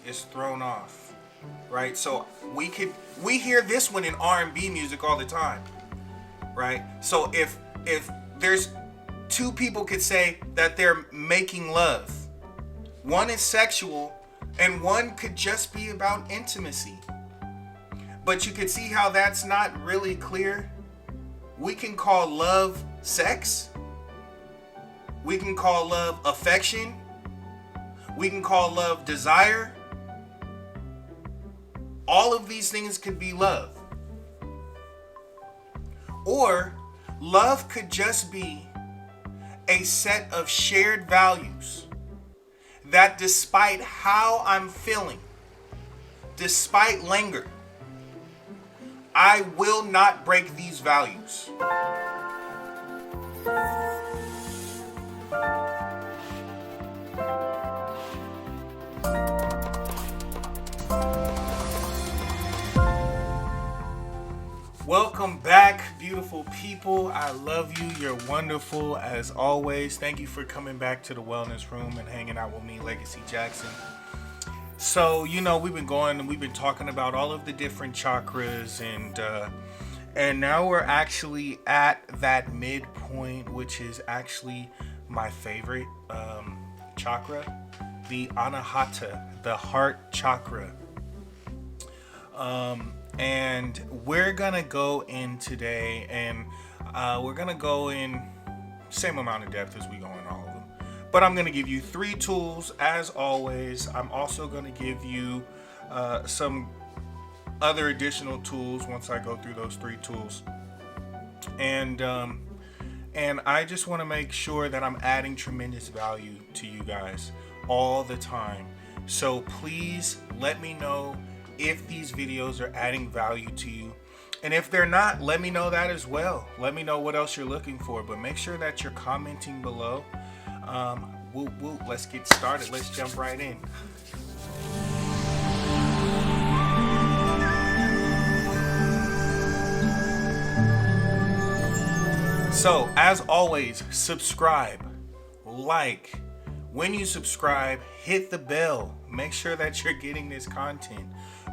is thrown off, right? So we hear this one in R&B music all the time, right? So if there's two people could say that they're making love, one is sexual and one could just be about intimacy, but you could see how that's not really clear. We can call love sex. We can call love affection. We can call love desire. All of these things could be love. Or love could just be a set of shared values that despite how I'm feeling, despite languor, I will not break these values. Welcome back, beautiful people. I love you. You're wonderful as always. Thank you for coming back to the wellness room and hanging out with me, Legaci Jackson. So, we've been talking about all of the different chakras, and now we're actually at that midpoint, which is actually my favorite chakra, the Anahata, the heart chakra. And we're gonna go in today, and we're gonna go in same amount of depth as we go in all of them. But I'm gonna give you 3 tools as always. I'm also gonna give you some other additional tools once I go through those 3 tools. And I just want to make sure that I'm adding tremendous value to you guys all the time. So please let me know if these videos are adding value to you. And if they're not, let me know that as well. Let me know what else you're looking for, but make sure that you're commenting below. Let's get started. Let's jump right in. So, as always, subscribe, like. When you subscribe, hit the bell. Make sure that you're getting this content.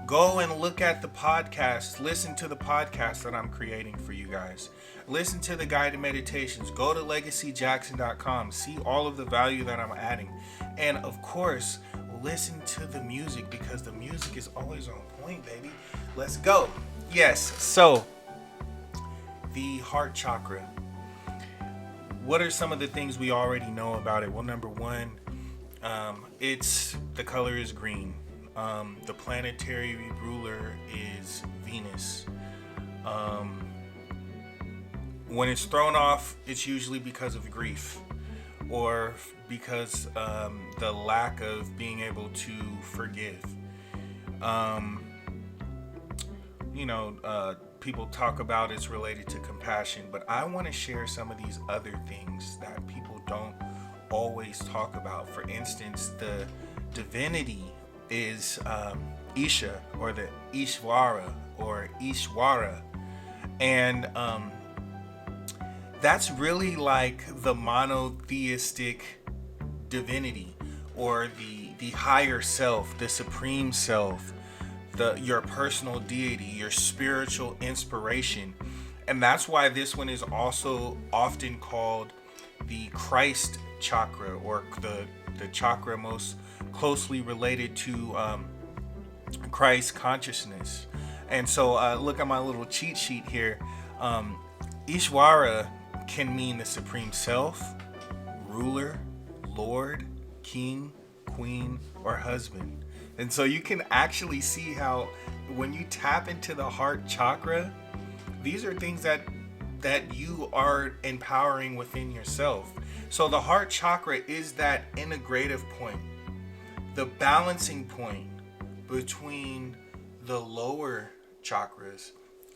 Go and look at the podcast. Listen to the podcast that I'm creating for you guys. Listen to the guided meditations. Go to legacijackson.com. See all of the value that I'm adding. And of course, listen to the music because the music is always on point, baby. Let's go. Yes, so the heart chakra. What are some of the things we already know about it? Well, number one, the color is green. The planetary ruler is Venus. When it's thrown off, it's usually because of grief or because the lack of being able to forgive. People talk about it's related to compassion, but I want to share some of these other things that people don't always talk about. For instance, the divinity is Isha, or the Ishvara, or Ishwara, and that's really like the monotheistic divinity, or the higher self, the supreme self, your personal deity, your spiritual inspiration. And that's why this one is also often called the Christ chakra, or the chakra most closely related to Christ consciousness. And so look at my little cheat sheet here. Ishwara can mean the supreme self, ruler, lord, king, queen, or husband. And so you can actually see how when you tap into the heart chakra, these are things that you are empowering within yourself. So the heart chakra is that integrative point, the balancing point between the lower chakras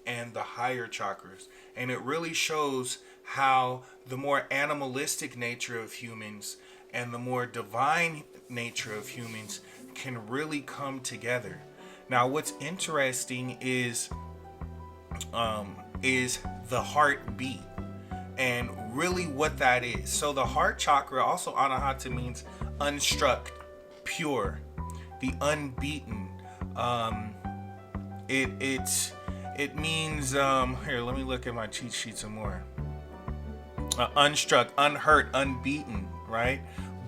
and the higher chakras. And it really shows how the more animalistic nature of humans and the more divine nature of humans can really come together. Now, what's interesting is the heartbeat and really what that is. So the heart chakra, also Anahata, means unstruck, pure, the unbeaten. It means here, let me look at my cheat sheet some more. Unstruck, unhurt, unbeaten, right?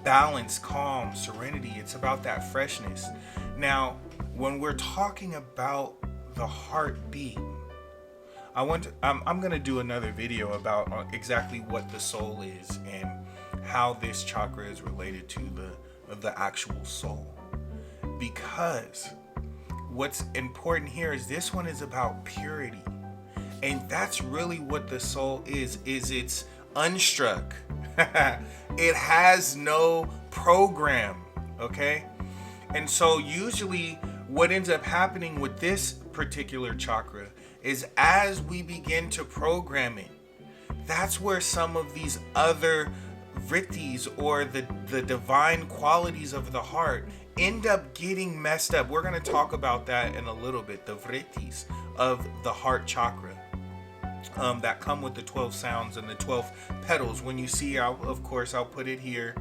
Balance, calm, serenity. It's about that freshness. Now, when we're talking about the heartbeat, I'm going to do another video about exactly what the soul is and how this chakra is related to the actual soul. Because what's important here is this one is about purity. And that's really what the soul is it's unstruck. It has no program, okay? And so usually what ends up happening with this particular chakra is as we begin to program it, that's where some of these other vrittis or the divine qualities of the heart end up getting messed up. We're going to talk about that in a little bit, the vrittis of the heart chakra that come with the 12 sounds and the 12 petals. When you see, I'll put it here.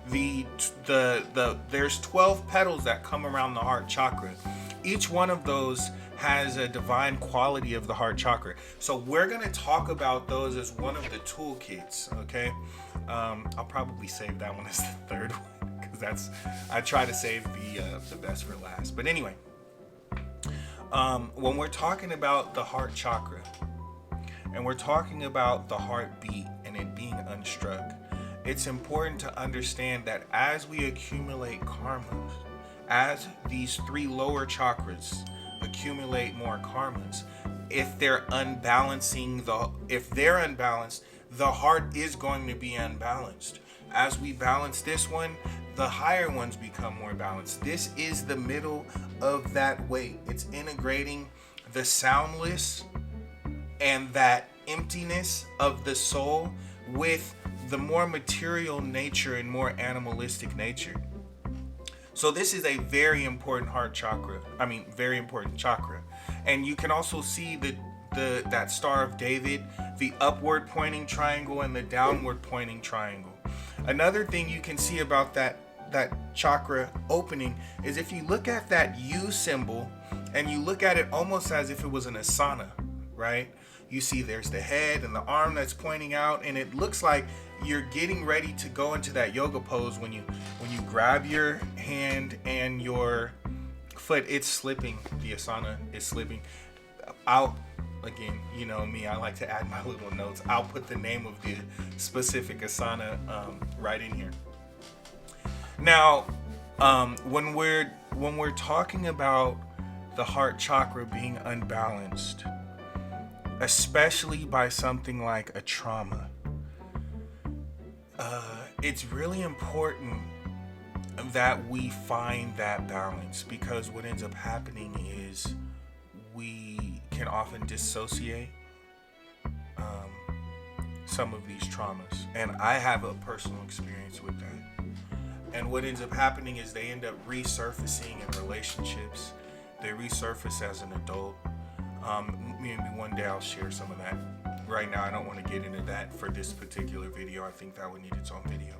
There's 12 petals that come around the heart chakra. Each one of those has a divine quality of the heart chakra. So we're going to talk about those as one of the toolkits, okay? I'll probably save that one as the third one because I try to save the best for last. But anyway, when we're talking about the heart chakra and we're talking about the heartbeat and it being unstruck, it's important to understand that as we accumulate karmas, as these three lower chakras accumulate more karmas, if they're unbalanced, the heart is going to be unbalanced. As we balance this one, the higher ones become more balanced. This is the middle of that weight. It's integrating the soundless and that emptiness of the soul with the more material nature and more animalistic nature. So this is a very important very important chakra. And you can also see that Star of David, the upward pointing triangle and the downward pointing triangle. Another thing you can see about that chakra opening is if you look at that U symbol and you look at it almost as if it was an asana, right? You see there's the head and the arm that's pointing out, and it looks like you're getting ready to go into that yoga pose when you grab your hand and your foot, it's slipping. The asana is slipping. Again, you know me, I like to add my little notes. I'll put the name of the specific asana right in here. Now, when we're talking about the heart chakra being unbalanced, especially by something like a trauma, it's really important that we find that balance, because what ends up happening is we can often dissociate some of these traumas, and I have a personal experience with that. And what ends up happening is they end up resurfacing in relationships. They resurface as an adult. Maybe one day I'll share some of that. Right now I don't want to get into that for this particular video. I think that would need its own video.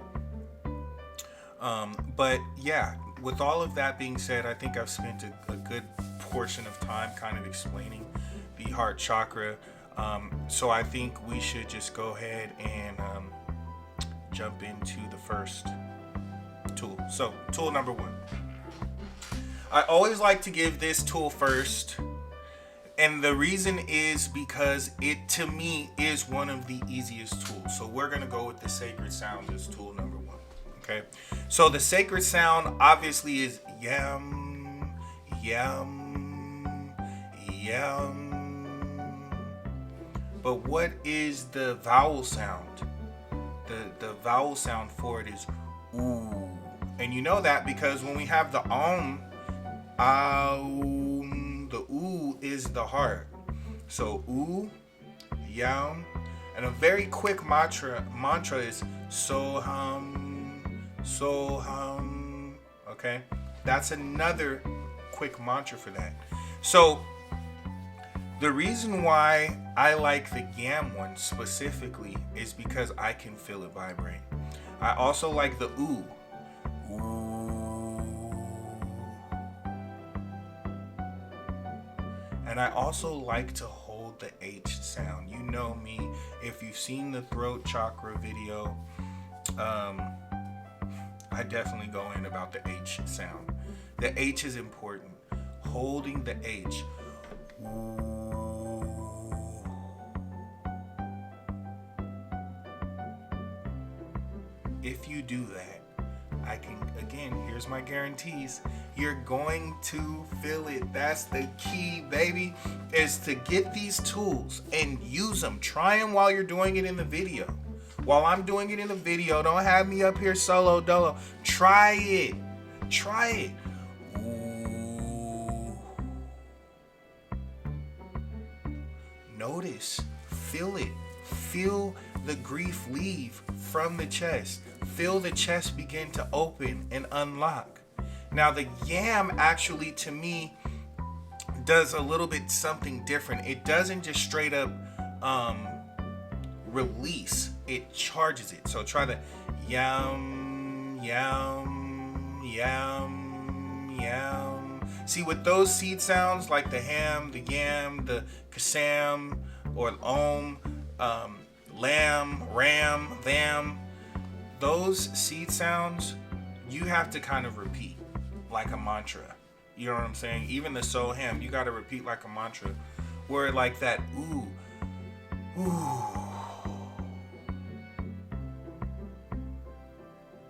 But yeah, with all of that being said, I think I've spent a good portion of time kind of explaining the heart chakra. So I think we should just go ahead and jump into the first tool. So tool number 1. I always like to give this tool first. And the reason is because it, to me, is one of the easiest tools. So we're going to go with the sacred sound as tool number 1. Okay. So the sacred sound obviously is yam, yam, yam. But what is the vowel sound? The vowel sound for it is ooh. And you know that because when we have the the ooh is the heart. So ooh, yam, and a very quick mantra is soham, soham. Okay, that's another quick mantra for that. So the reason why I like the yam one specifically is because I can feel it vibrate. I also like the ooh. Ooh. And I also like to hold the H sound. You know me, if you've seen the throat chakra video, I definitely go in about the H sound. The H is important. Holding the H. If you do that, here's my guarantees. You're going to feel it. That's the key, baby, is to get these tools and use them. Try them while you're doing it in the video. While I'm doing it in the video, don't have me up here solo dolo. Try it. Try it. Ooh. Notice, feel it. Feel the grief leave from the chest. Feel the chest begin to open and unlock. Now the yam actually, to me, does a little bit something different. It doesn't just straight up release. It charges it. So try the yam, yam, yam, yam. See, with those seed sounds like the ham, the yam, the kasam, or om, lamb, ram, them, those seed sounds, you have to kind of repeat like a mantra. You know what I'm saying? Even the so ham, you got to repeat like a mantra. Where like that, ooh, ooh.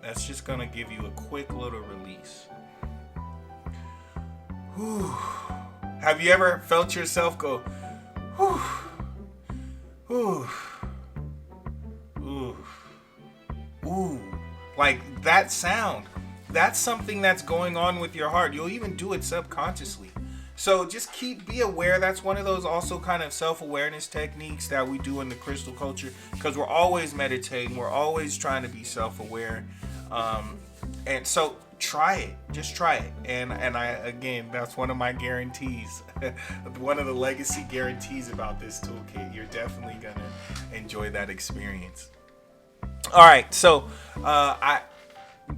That's just going to give you a quick little release. Whew. Have you ever felt yourself go, whew, whew, ooh, ooh, like that sound? That's something that's going on with your heart. You'll even do it subconsciously. So just be aware. That's one of those also kind of self-awareness techniques that we do in the crystal culture, because we're always meditating. We're always trying to be self-aware. And so try it. Just try it. And again, that's one of my guarantees. One of the legacy guarantees about this toolkit. You're definitely going to enjoy that experience. All right. So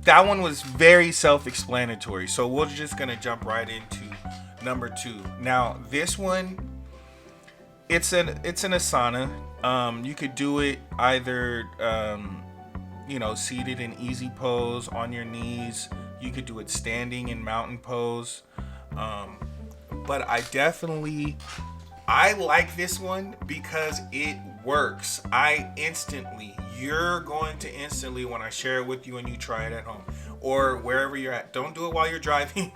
that one was very self-explanatory. So we're just going to jump right into number 2. Now, this one, it's an asana. You could do it either seated in easy pose on your knees. You could do it standing in mountain pose. But I like this one because it works. You're going to instantly, when I share it with you and you try it at home or wherever you're at, don't do it while you're driving.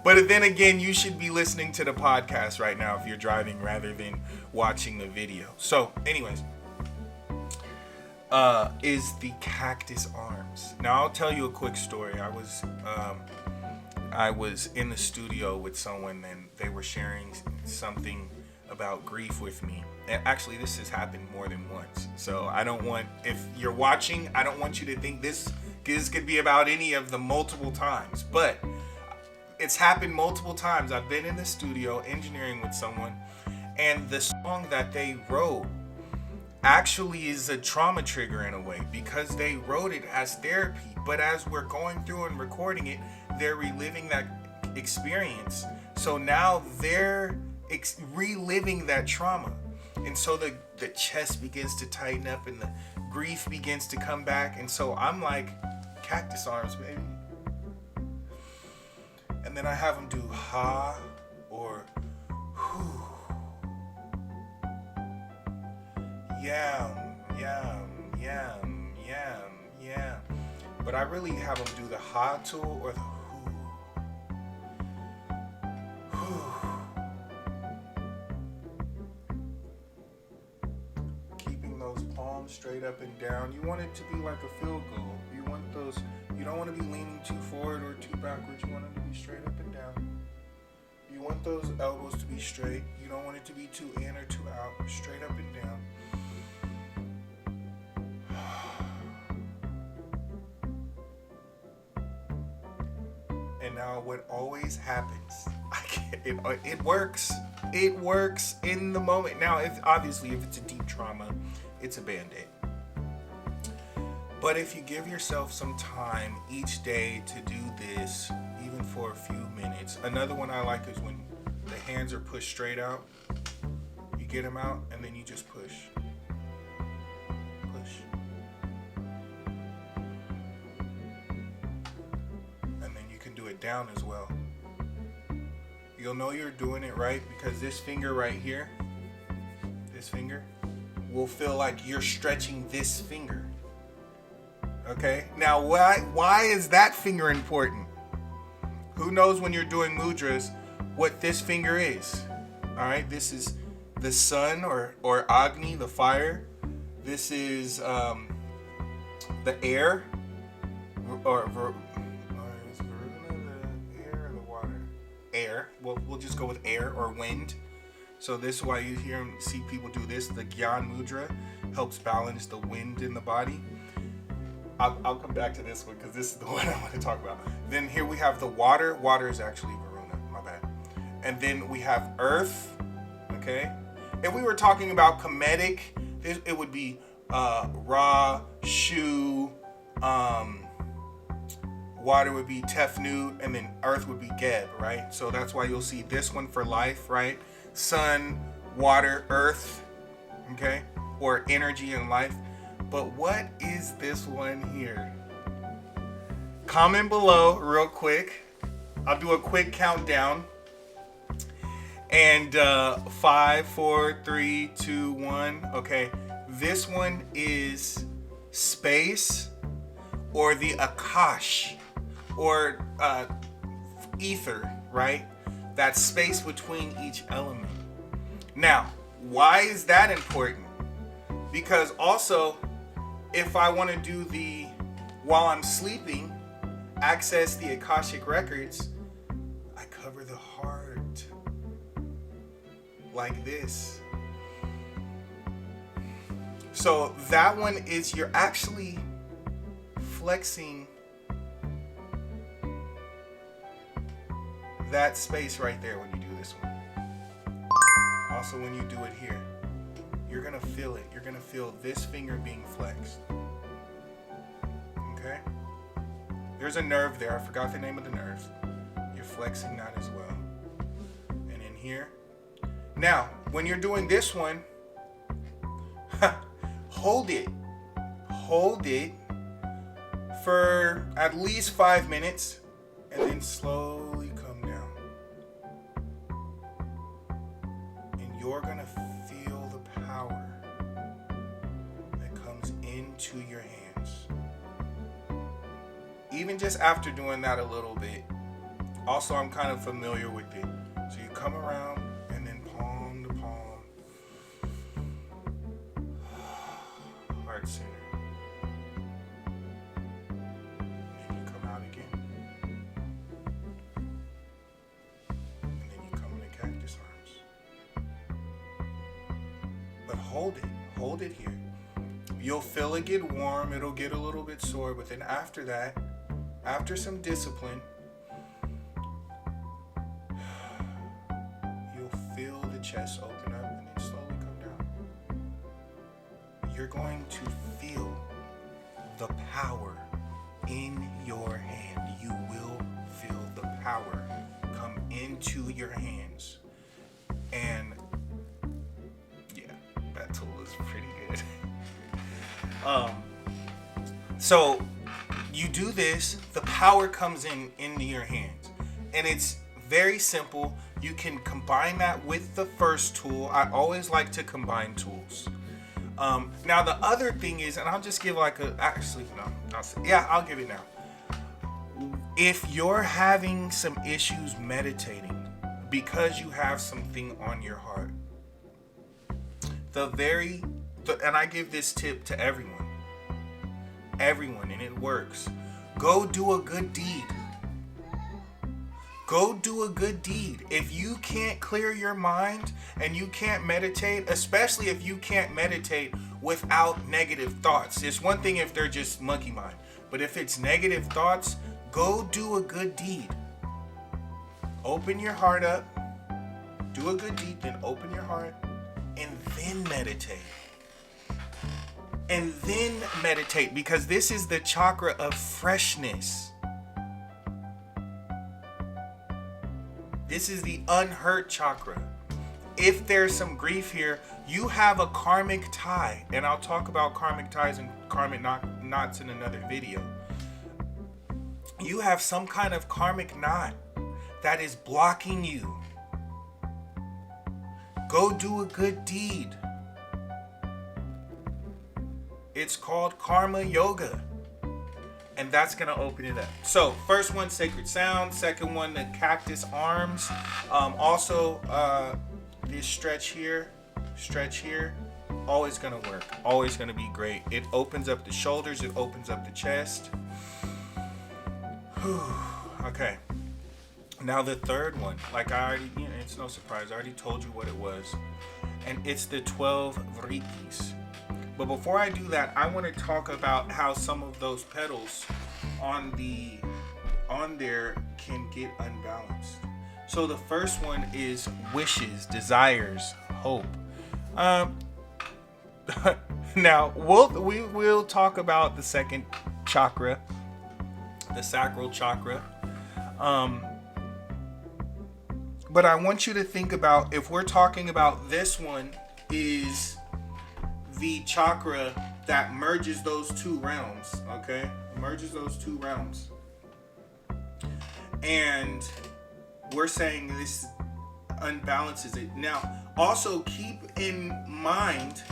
But then again, you should be listening to the podcast right now if you're driving rather than watching the video. So anyways, is the cactus arms. Now I'll tell you a quick story. I was in the studio with someone and they were sharing something about grief with me. And actually, this has happened more than once. So if you're watching, I don't want you to think this could be about any of the multiple times, but it's happened multiple times. I've been in the studio engineering with someone, and the song that they wrote actually is a trauma trigger in a way, because they wrote it as therapy, but as we're going through and recording it, they're reliving that experience. So now they're reliving that trauma, and so the chest begins to tighten up and the grief begins to come back. And so I'm like, cactus arms, baby. And then I have them do ha or whew, yam, yam, yam, yam, yam. But I really have them do the ha tool or the whew. Keeping those palms straight up and down. You want it to be like a field goal. You don't want to be leaning too forward or too backwards. You want it to be straight up and down. You want those elbows to be straight. You don't want it to be too in or too out. Straight up and down. And now what always happens, it works. It works in the moment. Now, if it's a deep trauma, it's a Band-Aid. But if you give yourself some time each day to do this, even for a few minutes. Another one I like is when the hands are pushed straight out. You get them out, and then you just push. Push. And then you can do it down as well. You'll know you're doing it right because this finger right here, this finger, will feel like you're stretching this finger. Okay? Now, why is that finger important? Who knows when you're doing mudras what this finger is? All right? This is the sun or Agni, the fire. This is the air. Or is Varuna the air or the water? Air. We'll just go with air or wind. So this is why you see people do this. The Gyan Mudra helps balance the wind in the body. I'll come back to this one because this is the one I want to talk about. Then here we have the water. Water is actually Varuna, my bad. And then we have earth, okay? If we were talking about Kemetic, it would be Ra, Shu, water would be Tefnut, and then earth would be Geb, right? So that's why you'll see this one for life, right? Sun, water, earth, okay? Or energy and life. But what is this one here? Comment below real quick. I'll do a quick countdown. And 5, 4, 3, 2, 1. Okay, this one is space or the Akash or ether, right? That space between each element. Now, why is that important? Because also, if I want to do while I'm sleeping, access the Akashic records, I cover the heart like this. So that one is, you're actually flexing that space right there when you do this one. Also, when you do it here, you're gonna feel it. You're gonna feel this finger being flexed. Okay? There's a nerve there. I forgot the name of the nerve. You're flexing that as well. And in here. Now, when you're doing this one, hold it. Hold it for at least 5 minutes and then slowly come down. And you're gonna feel the power that comes into your hands. Even just after doing that a little bit. Also, I'm kind of familiar with it. So you come around and then palm to palm. Heart center. And then you come out again. And then you come into cactus arms. But hold it. Hold it here. You'll feel it get warm. It'll get a little bit sore. But then after that, after some discipline, you'll feel the chest open up and then slowly come down. You're going to feel the power in your hand. You will feel the power come into your hands. And yeah, that tool is pretty good. So you do this, the power comes into your hands. And it's very simple. You can combine that with the first tool. I always like to combine tools. Now the other thing is, and I'll just give I'll give it now. If you're having some issues meditating because you have something on your heart, and I give this tip to everyone, and it works. Go do a good deed. Go do a good deed. If you can't clear your mind and you can't meditate, especially if you can't meditate without negative thoughts. It's one thing if they're just monkey mind, but if it's negative thoughts, go do a good deed. Open your heart up, do a good deed, then open your heart, and then meditate. And then meditate, because this is the chakra of freshness. This is the unhurt chakra. If there's some grief here, you have a karmic tie. And I'll talk about karmic ties and karmic knots in another video. You have some kind of karmic knot that is blocking you. Go do a good deed. It's called karma yoga. And that's going to open it up. So first one, sacred sound. Second one, the cactus arms. This stretch here, always going to work. Always going to be great. It opens up the shoulders. It opens up the chest. Okay. Now the third one, like I already, it's no surprise. I already told you what it was. And it's the 12 vritis. But before I do that, I want to talk about how some of those petals on there can get unbalanced. So the first one is wishes, desires, hope. Now we'll talk about the second chakra, the sacral chakra. But I want you to think about, if we're talking about this one is the chakra that merges those two realms, okay? Merges those two realms. And we're saying this unbalances it. Now, also keep in mind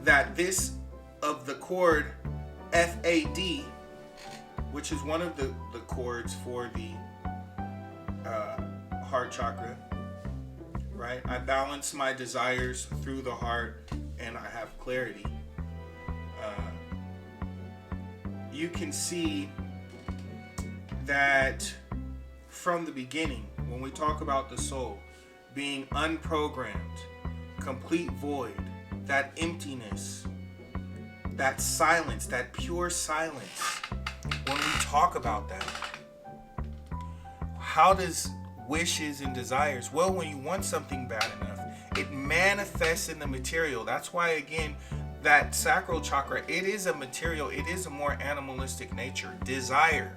that this of the chord FAD, which is one of the chords for the heart chakra, right? I balance my desires through the heart and I have clarity. You can see that from the beginning, when we talk about the soul being unprogrammed, complete void, that emptiness, that silence, that pure silence, when we talk about that, how does wishes and desires, well, when you want something bad enough, it manifests in the material. That's why, again, that sacral chakra, it is a material, it is a more animalistic nature. Desire.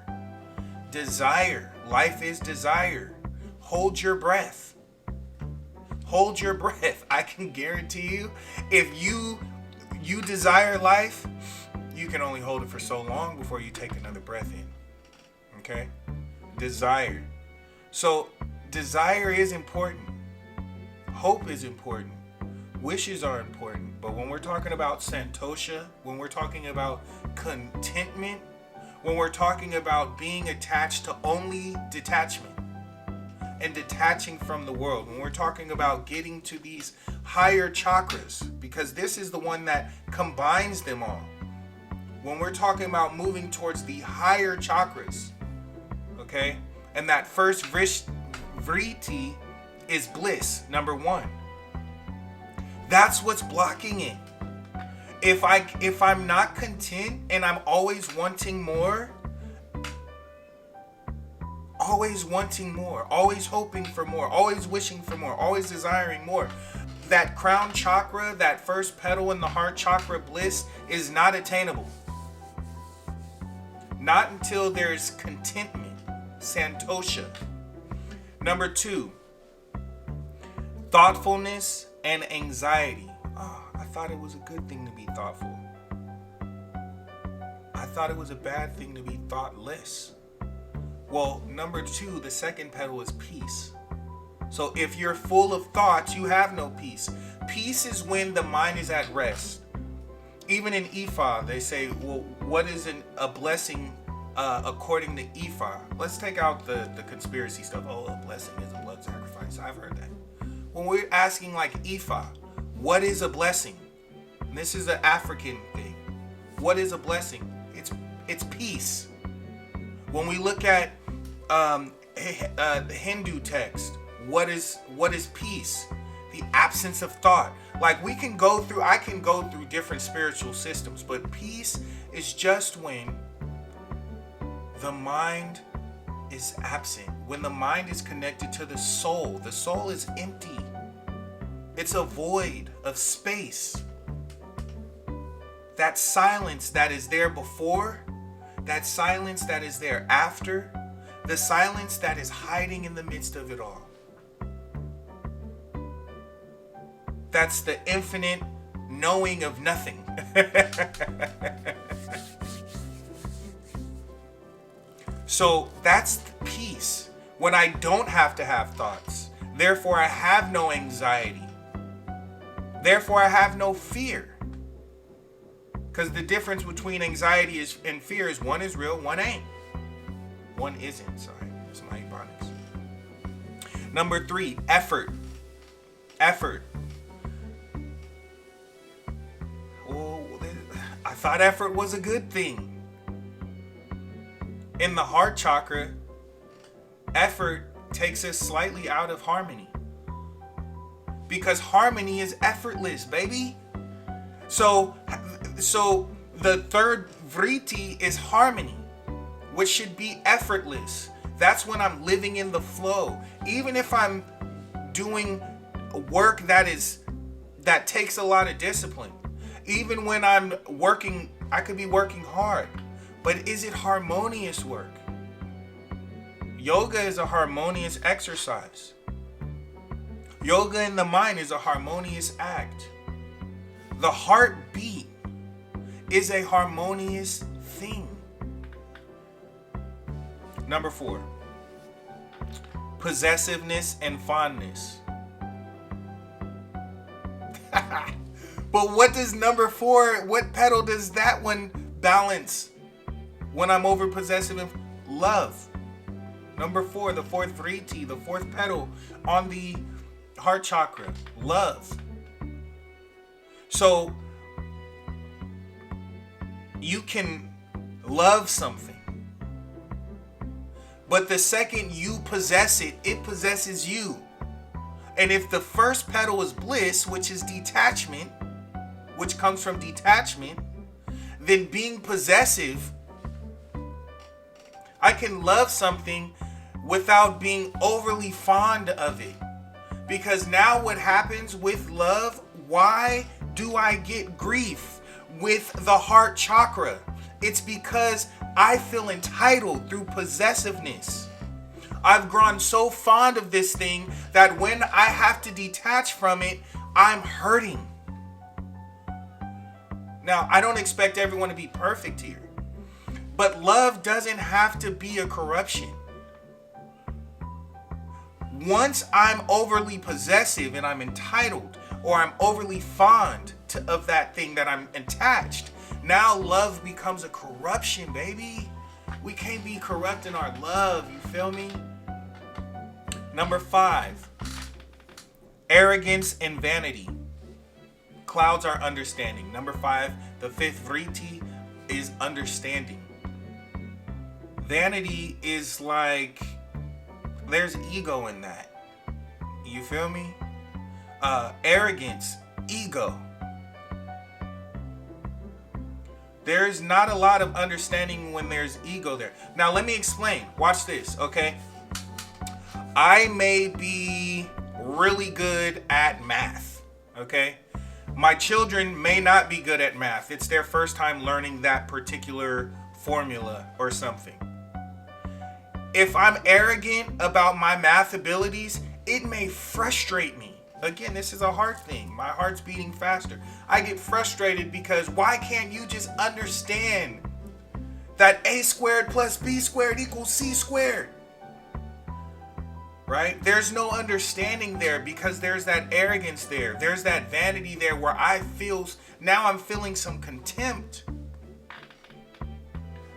Life is desire. Hold your breath. Hold your breath. I can guarantee you, if you desire life, you can only hold it for so long before you take another breath in. Okay? Desire. So desire is important. Hope is important. Wishes are important. But when we're talking about santosha, when we're talking about contentment, when we're talking about being attached to only detachment and detaching from the world, when we're talking about getting to these higher chakras, because this is the one that combines them all. When we're talking about moving towards the higher chakras, okay? And that first vritti is bliss, number one. That's what's blocking it. If I'm not content and I'm always wanting more, always hoping for more, always wishing for more, always desiring more, that crown chakra, that first petal in the heart chakra, bliss, is not attainable. Not until there's contentment, santosha. Number 2, thoughtfulness and anxiety. Oh, I thought it was a good thing to be thoughtful. I thought it was a bad thing to be thoughtless. Well, number 2, the second petal is peace. So if you're full of thoughts, you have no peace. Peace is when the mind is at rest. Even in Ifa, they say, well, what is a blessing according to Ifa? Let's take out the conspiracy stuff. Oh, a blessing is a blood sacrifice. I've heard that. When we're asking like Ifa, what is a blessing? And this is an African thing. What is a blessing? It's peace. When we look at the Hindu text, what is peace? The absence of thought. Like I can go through different spiritual systems, but peace is just when the mind is absent. When the mind is connected to the soul is empty. It's a void of space. That silence that is there before, that silence that is there after, the silence that is hiding in the midst of it all. That's the infinite knowing of nothing. So that's the peace. When I don't have to have thoughts. Therefore, I have no anxiety. Therefore, I have no fear. Because the difference between anxiety and fear is one is real, one ain't. One isn't. Sorry, that's my ebonics. Number 3, effort. Effort. Oh, I thought effort was a good thing. In the heart chakra, effort takes us slightly out of harmony. Because harmony is effortless, baby. So the third vritti is harmony, which should be effortless. That's when I'm living in the flow. Even if I'm doing work that takes a lot of discipline. Even when I'm working, I could be working hard. But is it harmonious work? Yoga is a harmonious exercise. Yoga in the mind is a harmonious act. The heartbeat is a harmonious thing. Number 4, possessiveness and fondness. But what does number 4, what pedal does that one balance when I'm over possessive and love? Number 4, the fourth vritti, the fourth pedal on the heart chakra, love. So you can love something, but the second you possess it, it possesses you. And if the first pedal is bliss, which is detachment, which comes from detachment, then being possessive, I can love something without being overly fond of it. Because now what happens with love, why do I get grief with the heart chakra? It's because I feel entitled through possessiveness. I've grown so fond of this thing that when I have to detach from it, I'm hurting. Now, I don't expect everyone to be perfect here, but love doesn't have to be a corruption. Once I'm overly possessive and I'm entitled, or I'm overly fond of that thing that I'm attached, now love becomes a corruption, baby. We can't be corrupt in our love, you feel me? Number 5, arrogance and vanity clouds our understanding. Number 5, the fifth vritti is understanding. Vanity is like, there's ego in that. You feel me? Arrogance, ego. There's not a lot of understanding when there's ego there. Now let me explain. Watch this, okay? I may be really good at math, okay? My children may not be good at math. It's their first time learning that particular formula or something. If I'm arrogant about my math abilities, it may frustrate me. Again, this is a heart thing. My heart's beating faster. I get frustrated because why can't you just understand that a squared plus b squared equals c squared? Right? There's no understanding there because there's that arrogance there. There's that vanity there where now I'm feeling some contempt.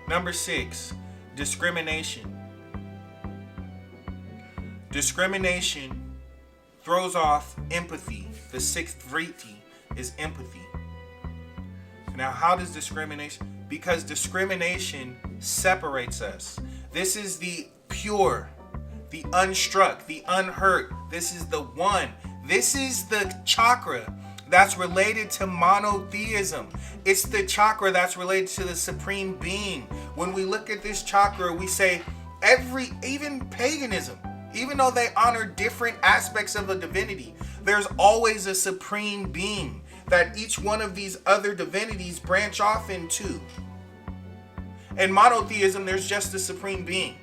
Number 6, discrimination. Discrimination throws off empathy. The 6th vritti is empathy. Now, how does discrimination? Because discrimination separates us. This is the pure, the unstruck, the unhurt. This is the one. This is the chakra that's related to monotheism. It's the chakra that's related to the supreme being. When we look at this chakra, we say even paganism, even though they honor different aspects of a divinity, there's always a supreme being that each one of these other divinities branch off into. In monotheism, there's just a supreme being.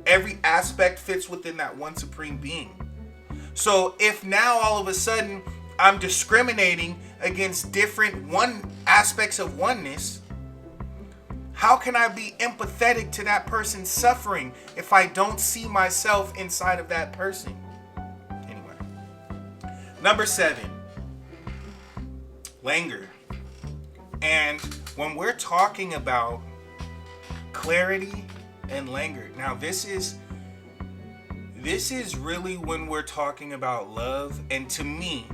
Every aspect fits within that one supreme being. So if now all of a sudden I'm discriminating against different aspects of oneness, how can I be empathetic to that person's suffering if I don't see myself inside of that person? Anyway. Number 7, languor. And when we're talking about clarity and languor, now this is really when we're talking about love. And to me,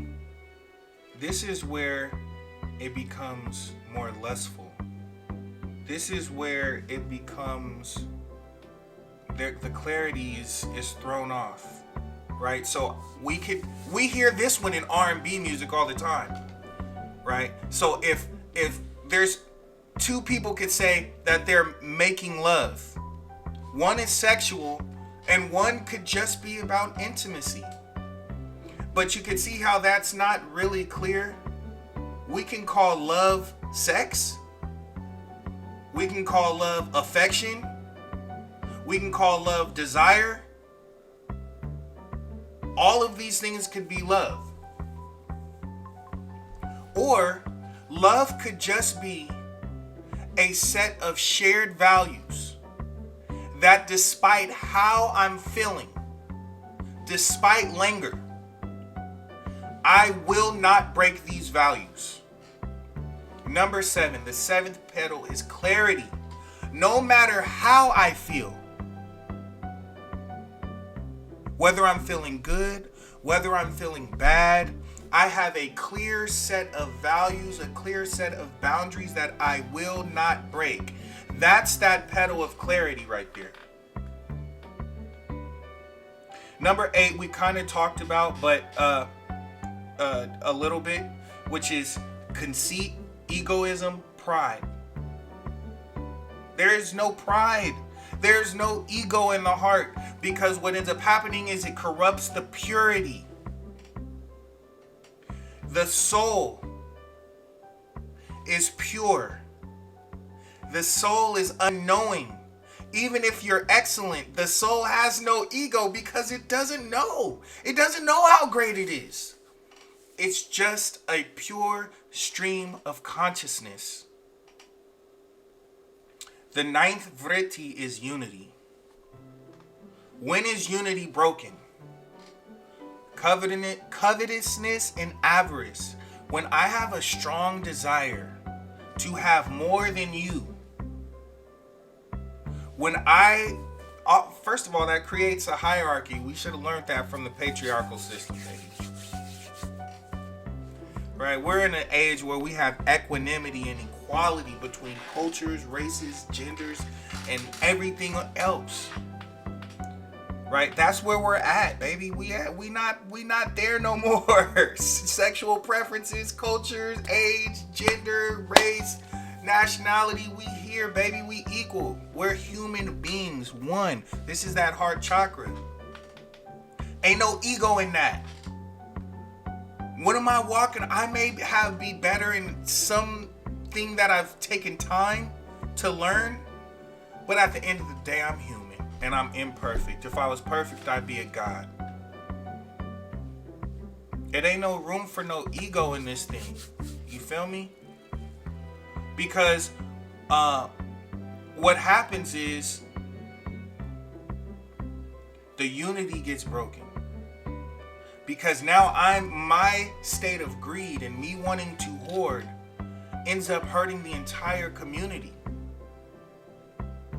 this is where it becomes more lustful. This is where it becomes, the clarity is thrown off, right? So we hear this one in R&B music all the time, right? So if there's two people could say that they're making love, one is sexual and one could just be about intimacy. But you can see how that's not really clear. We can call love sex. We can call love affection. We can call love desire. All of these things could be love. Or love could just be a set of shared values that despite how I'm feeling, despite languor, I will not break these values. Number 7, the 7th petal is clarity. No matter how I feel, whether I'm feeling good, whether I'm feeling bad, I have a clear set of values, a clear set of boundaries that I will not break. That's that petal of clarity right there. Number 8, we kind of talked about, but a little bit, which is conceit, egoism, pride. There is no pride. There's no ego in the heart, because what ends up happening is it corrupts the purity. The soul is pure. The soul is unknowing. Even if you're excellent, the soul has no ego because it doesn't know. It doesn't know how great it is. It's just a pure stream of consciousness. The 9th vritti is unity. When is unity broken? Covetousness and avarice. When I have a strong desire to have more than you. When first of all, that creates a hierarchy. We should have learned that from the patriarchal system, baby. Right? We're in an age where we have equanimity and equality between cultures, races, genders, and everything else. Right? That's where we're at, baby. We not there no more. Sexual preferences, cultures, age, gender, race, nationality, we here, baby. We equal. We're human beings, one. This is that heart chakra. Ain't no ego in that. What am I walking? I may be better in something that I've taken time to learn, but at the end of the day, I'm human and I'm imperfect. If I was perfect, I'd be a god. It ain't no room for no ego in this thing. You feel me? Because what happens is the unity gets broken. Because now my state of greed and me wanting to hoard ends up hurting the entire community.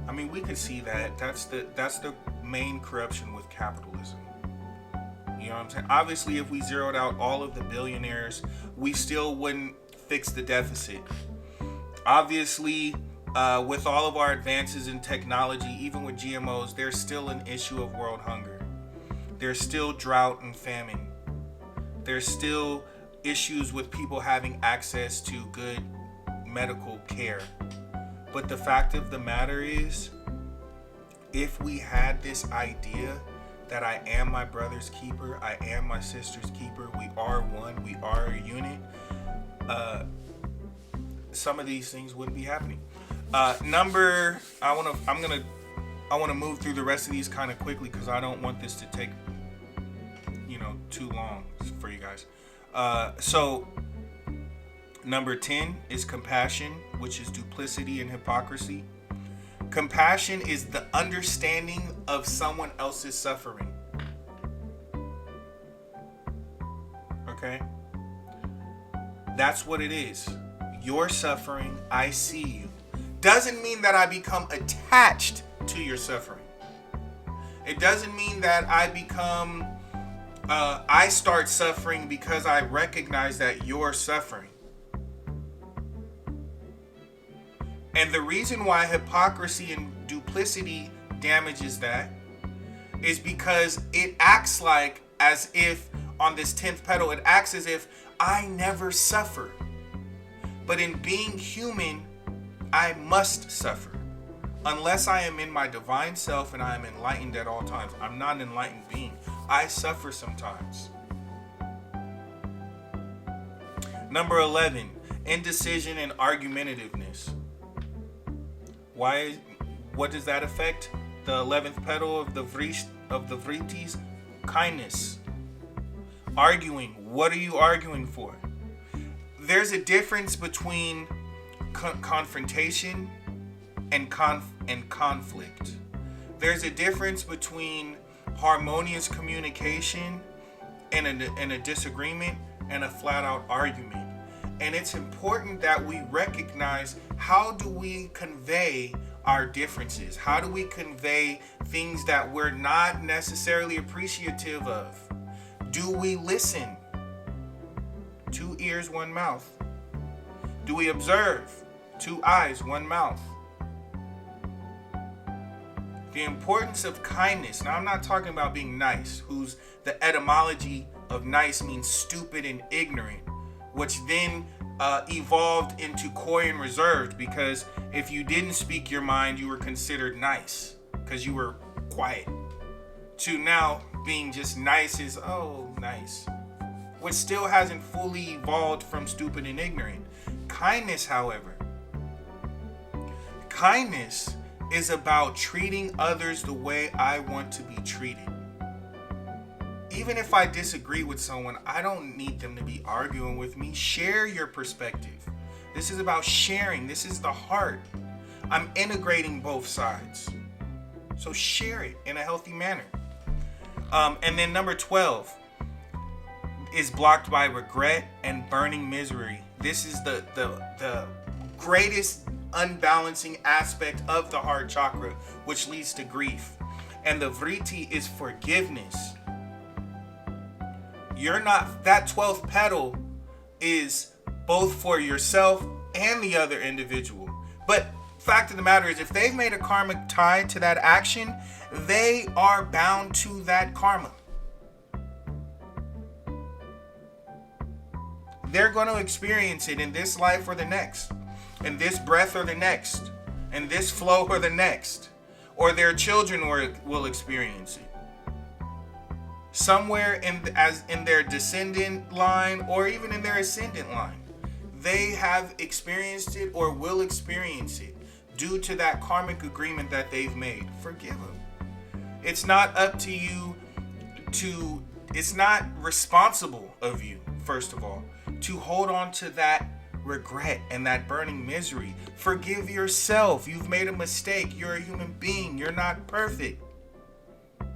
I mean, we could see that. That's the main corruption with capitalism. You know what I'm saying? Obviously, if we zeroed out all of the billionaires, we still wouldn't fix the deficit. Obviously, with all of our advances in technology, even with GMOs, there's still an issue of world hunger. There's still drought and famine. There's still issues with people having access to good medical care. But the fact of the matter is, if we had this idea that I am my brother's keeper, I am my sister's keeper, we are one, we are a unit, some of these things wouldn't be happening. I want to move through the rest of these kind of quickly because I don't want this to take, too long for you guys. So number 10 is compassion, which is duplicity and hypocrisy. Compassion is the understanding of someone else's suffering. Okay? That's what it is. You're suffering, I see you. Doesn't mean that I become attached to your suffering. It doesn't mean that I start suffering because I recognize that you're suffering. And the reason why hypocrisy and duplicity damages that is because it acts like as if on this 10th petal, it acts as if I never suffer. But in being human, I must suffer. Unless I am in my divine self and I am enlightened at all times. I'm not an enlightened being. I suffer sometimes. Number 11, indecision and argumentativeness. What does that affect? The 11th petal of the Vritis, kindness. Arguing. What are you arguing for? There's a difference between confrontation and conflict. There's a difference between harmonious communication and a disagreement and a flat-out argument. And it's important that we recognize, how do we convey our differences? How do we convey things that we're not necessarily appreciative of? Do we listen? 2 ears, 1 mouth. Do we observe? 2 eyes, 1 mouth. The importance of kindness. Now, I'm not talking about being nice, whose the etymology of nice means stupid and ignorant, which then evolved into coy and reserved, because if you didn't speak your mind, you were considered nice because you were quiet. To now being just nice is, oh, nice, which still hasn't fully evolved from stupid and ignorant. Kindness, however, kindness is about treating others the way I want to be treated. Even if I disagree with someone, I don't need them to be arguing with me. Share your perspective. This is about sharing. This is the heart. I'm integrating both sides. So share it in a healthy manner. And then number 12 is blocked by regret and burning misery. This is the greatest unbalancing aspect of the heart chakra, which leads to grief. And the vritti is forgiveness. You're not, that 12th petal is both for yourself and the other individual. But fact of the matter is, if they've made a karmic tie to that action, they are bound to that karma. They're going to experience it in this life or the next, in this breath or the next, in this flow or the next, or their children will experience it. Somewhere in their descendant line or even in their ascendant line, they have experienced it or will experience it due to that karmic agreement that they've made. Forgive them. It's not up to you it's not responsible of you, first of all, to hold on to that regret and that burning misery. Forgive yourself. You've made a mistake. You're a human being. You're not perfect.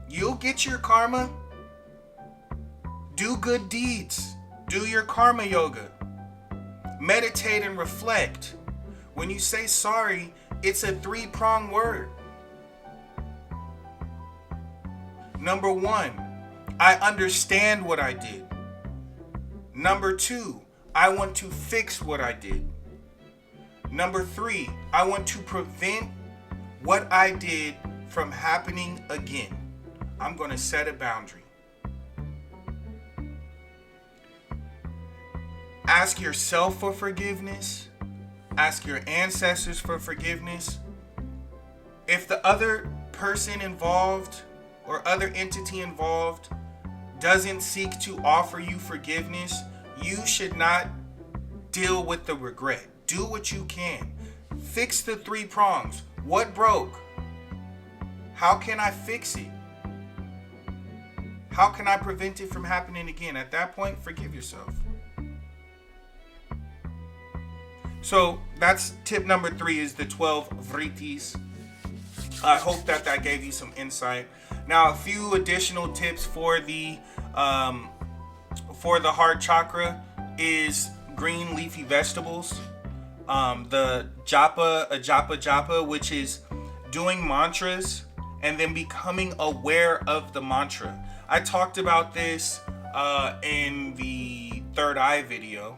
You'll get your karma. Do good deeds. Do your karma yoga. Meditate and reflect. When you say sorry, it's a 3-pronged word. Number 1, I understand what I did. Number 2, I want to fix what I did. Number 3, I want to prevent what I did from happening again. I'm going to set a boundary. Ask yourself for forgiveness. Ask your ancestors for forgiveness. If the other person involved or other entity involved doesn't seek to offer you forgiveness, you should not deal with the regret. Do what you can. Fix the 3 prongs. What broke? How can I fix it? How can I prevent it from happening again? At that point, forgive yourself. So that's tip number 3 is the 12 vritis. I hope that gave you some insight. Now, a few additional tips for the heart chakra is green leafy vegetables. The japa, which is doing mantras and then becoming aware of the mantra. I talked about this in the third eye video.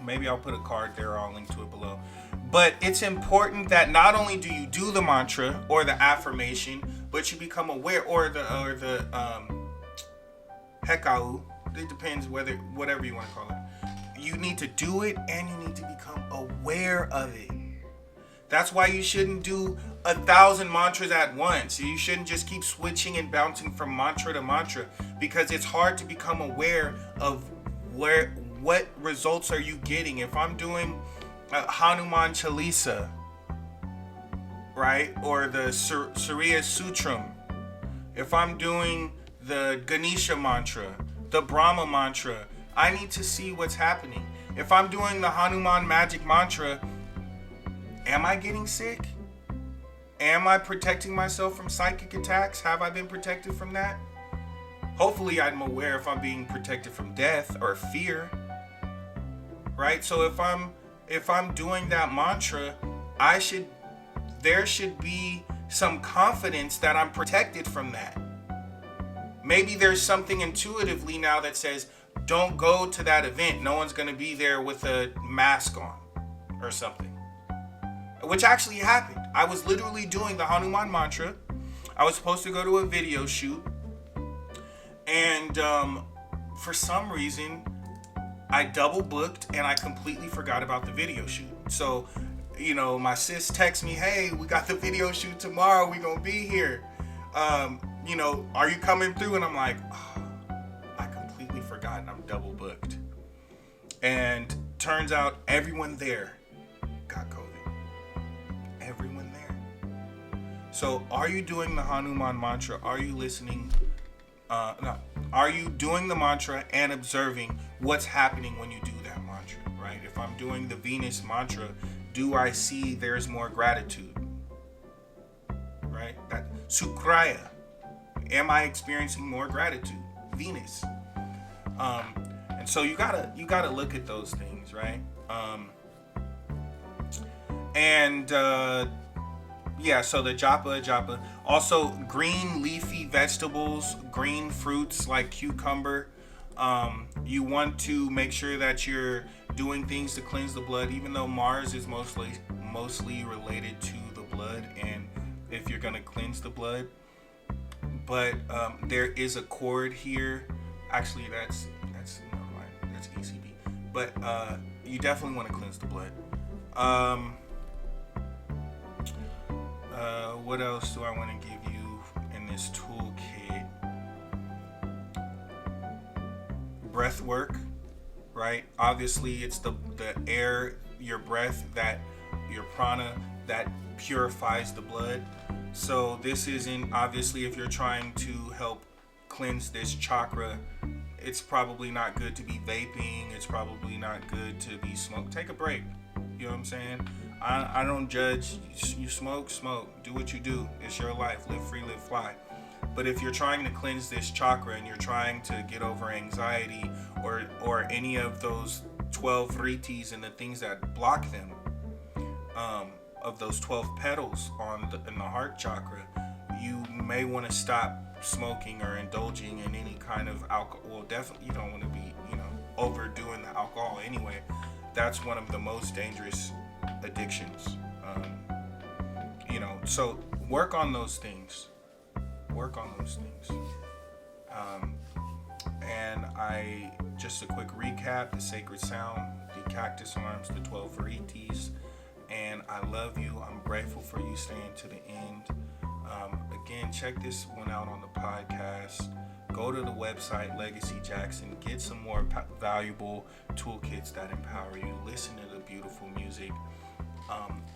Maybe I'll put a card there, or I'll link to it below. But it's important that not only do you do the mantra or the affirmation, but you become aware, or the hekau. It depends whatever you want to call it. You need to do it, and you need to become aware of it. That's why you shouldn't do 1,000 mantras at once. You shouldn't just keep switching and bouncing from mantra to mantra, because it's hard to become aware of what results are you getting. If I'm doing Hanuman Chalisa, right, or the Surya Sutram, if I'm doing the Ganesha mantra, the Brahma mantra, I need to see what's happening. If I'm doing the Hanuman magic mantra, am I getting sick? Am I protecting myself from psychic attacks? Have I been protected from that? Hopefully I'm aware if I'm being protected from death or fear. Right? So if I'm doing that mantra, there should be some confidence that I'm protected from that. Maybe there's something intuitively now that says, don't go to that event. No one's going to be there with a mask on or something. Which actually happened. I was literally doing the Hanuman mantra. I was supposed to go to a video shoot. And for some reason, I double booked and I completely forgot about the video shoot. So, my sis texts me, hey, we got the video shoot tomorrow. We gonna be here. Are you coming through? And I'm like, oh, I completely forgot and I'm double booked. And turns out everyone there got COVID. Everyone there. So are you doing the Hanuman mantra? Are you listening? No. Are you doing the mantra and observing what's happening when you do that mantra, right? If I'm doing the Venus mantra, do I see there's more gratitude, right? That Sukraya. Am I experiencing more gratitude? Venus. And so you gotta look at those things, right? So the japa. Also, green leafy vegetables, green fruits like cucumber. You want to make sure that you're doing things to cleanse the blood, even though Mars is mostly related to the blood, and if you're gonna cleanse the blood. But there is a cord here. Actually, that's never mind. That's ECB. But you definitely want to cleanse the blood. What else do I want to give you in this toolkit? Breath work, right? Obviously, it's the air, your breath, that your prana, that purifies the blood. So this isn't, obviously, if you're trying to help cleanse this chakra, it's probably not good to be vaping. It's probably not good to be smoking. Take a break. You know what I'm saying? I don't judge. You smoke. Do what you do. It's your life. Live free, live fly. But if you're trying to cleanse this chakra and you're trying to get over anxiety or any of those 12 vritis and the things that block them, of those 12 petals in the heart chakra, you may want to stop smoking or indulging in any kind of alcohol. Well, definitely you don't want to be, overdoing the alcohol anyway. That's one of the most dangerous addictions. So work on those things. And just a quick recap: the sacred sound, the cactus arms, the 12 vritis. And I love you. I'm grateful for you staying to the end. Again, check this one out on the podcast. Go to the website, Legaci Jackson. Get some more valuable toolkits that empower you. Listen to the beautiful music.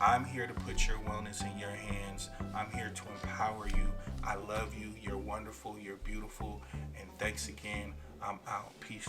I'm here to put your wellness in your hands. I'm here to empower you. I love you. You're wonderful. You're beautiful. And thanks again. I'm out. Peace.